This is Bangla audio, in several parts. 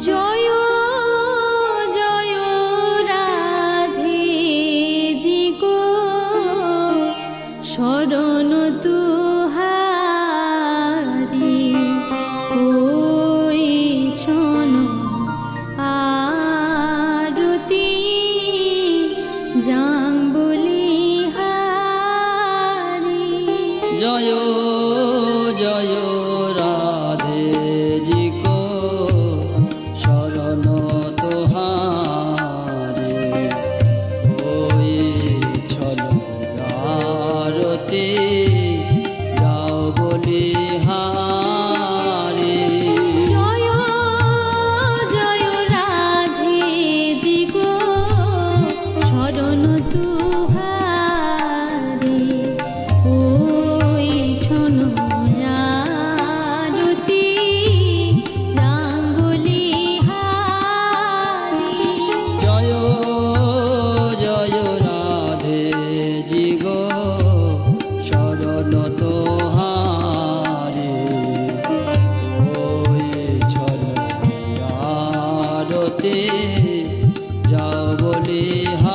জয় জয় রাধে জি গো শরণ তুহারি হইছন আরতি যাং বলিহারি। জয় জয় রাধে জি গো শরণ তোহারি হইছন আরতি যাও বলিহারি। জয় জয় রাধে জি গো শরণ তুহারি হইছন আরতি যাং বলিহারি। জয় জয় রাধে জি গো শরণ তোহারি হইছন আরতি যাও বলিহারি।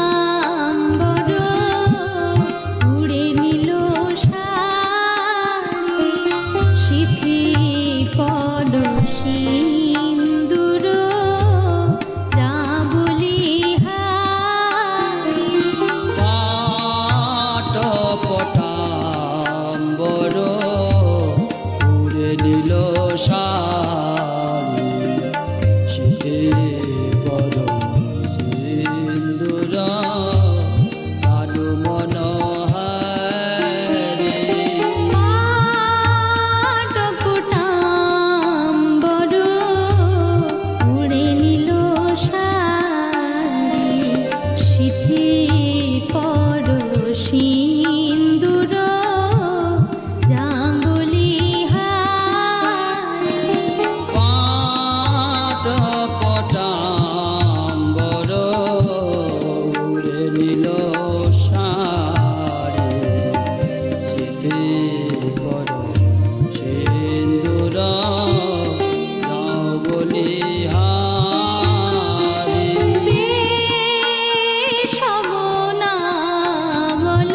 আটপটাম্বর উড়ে নিল সারি সিথি পদ সিন্দুর যা বলিহারি। পাটপটাম্বর উড়ে নিল সারি শীতে পদ সিন্দুর কানু মনোহারি। আটপটাম্বর উড়ে নিল সারি সিথি পদ সিন্দুর যা বলিহারি। পাটপটাম্বর উড়ে নিল সারি শীতে পদ সিন্দুর যাও বলিহারি। শবনামল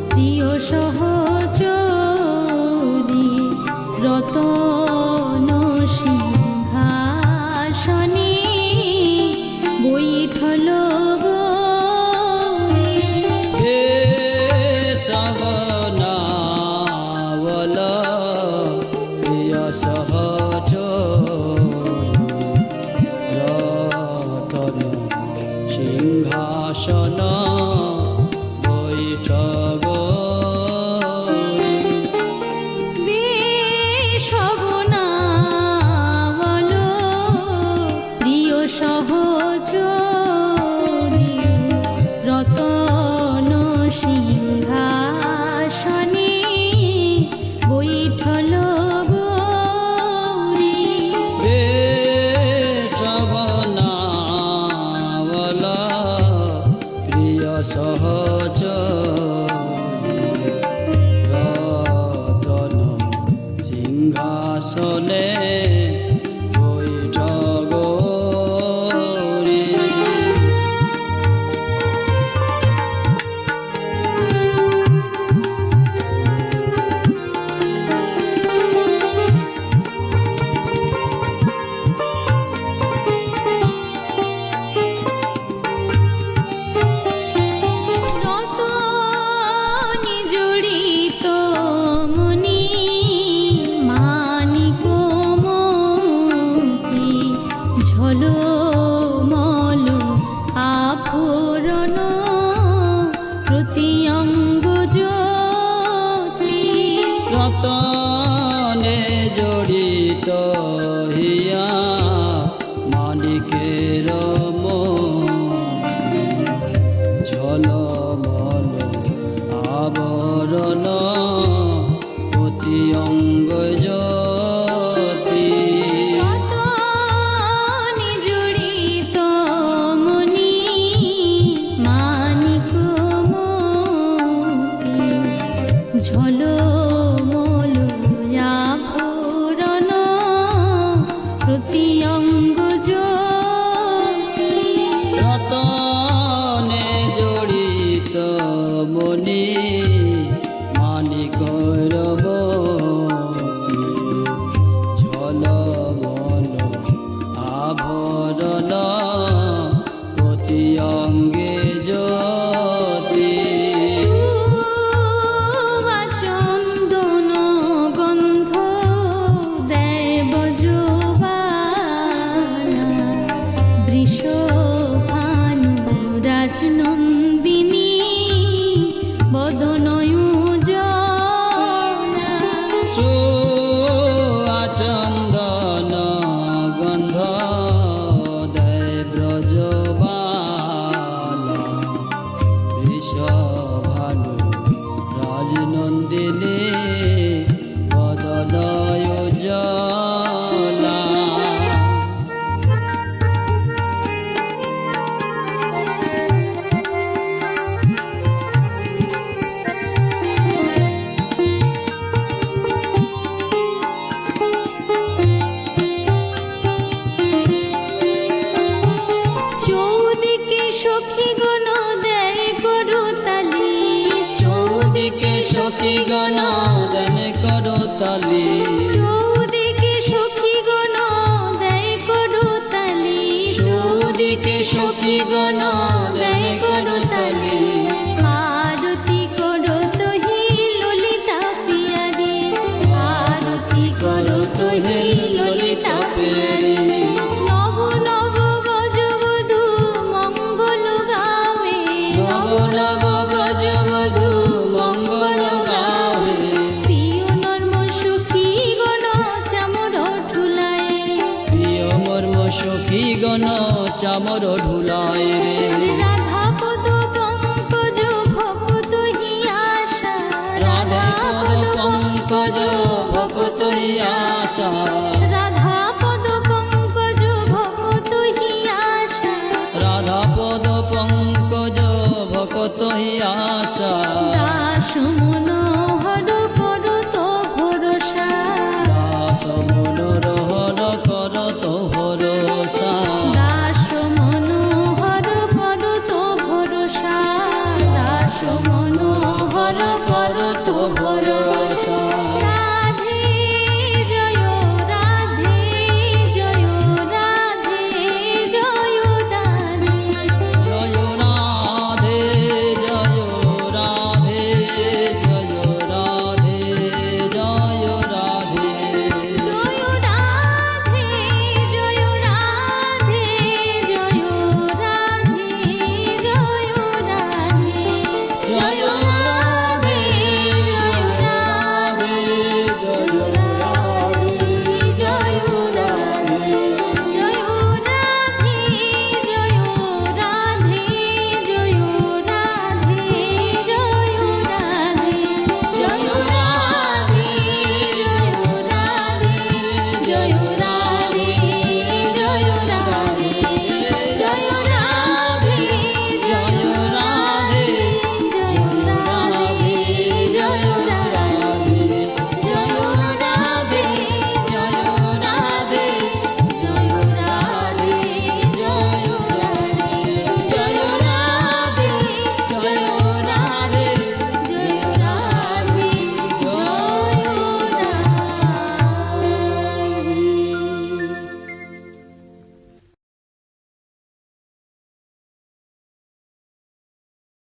প্রিয় সহচরী রতন সিংহাসনে বৈঠল হে শবনামল প্রিয় সহচরী রতন সিংহাসন বৈঠব। শবনামল প্রিয় সহচরী রতন সিংহাসনে বৈঠল গৌরী। হে শবনামল প্রিয় সহচরী রতন সিংহাসনে বৈঠ গৌরী। রতন ঝলমল আভরণ প্রতি অঙ্গ জ্যোতি। রতনে জড়িত মনি মানিকর মতি ঝলমল আভরণ প্রতি অঙ্গে জ্যোতি। চুয়া চন্দন গন্ধ দেয় বজবানা বৃষভানু রাজনন্দিনী বদনয়ুজনা। চুয়া চন্দন গন্ধ দেয় ব্রজবালা বৃষভানু রাজনন্দিনী বদনয়োজনা। চৌদিকে সখীগণ দেয় করতালি। চৌদিকে সখীগণ দেন করতালি। চৌদিকে সখীগণ দেয় করতালি। চৌদিকে সখীগণ দেন করতালি। আরতি করত হি ললিতা পিয়ারি। আরতি করত হি ললিতা পিয়ারি। নব নব ব্রজবধূ মঙ্গল গাবে। নব নব ব্রজবধূ মঙ্গল গাহে। প্রিয় নর্ম সখীগণ চামর ঠুলায়। প্রিয় মর্ম সখীগণ চামর ঢুলায় রে। রাধা পদ পঙ্কজ ভকত হি আশা। রাধা পদ পঙ্কজ ভকত হি আশা। রাধা পদ পঙ্কজ ভকত হি আশা। রাধা পদ পঙ্কজ ভকত হি আশা। দাস মন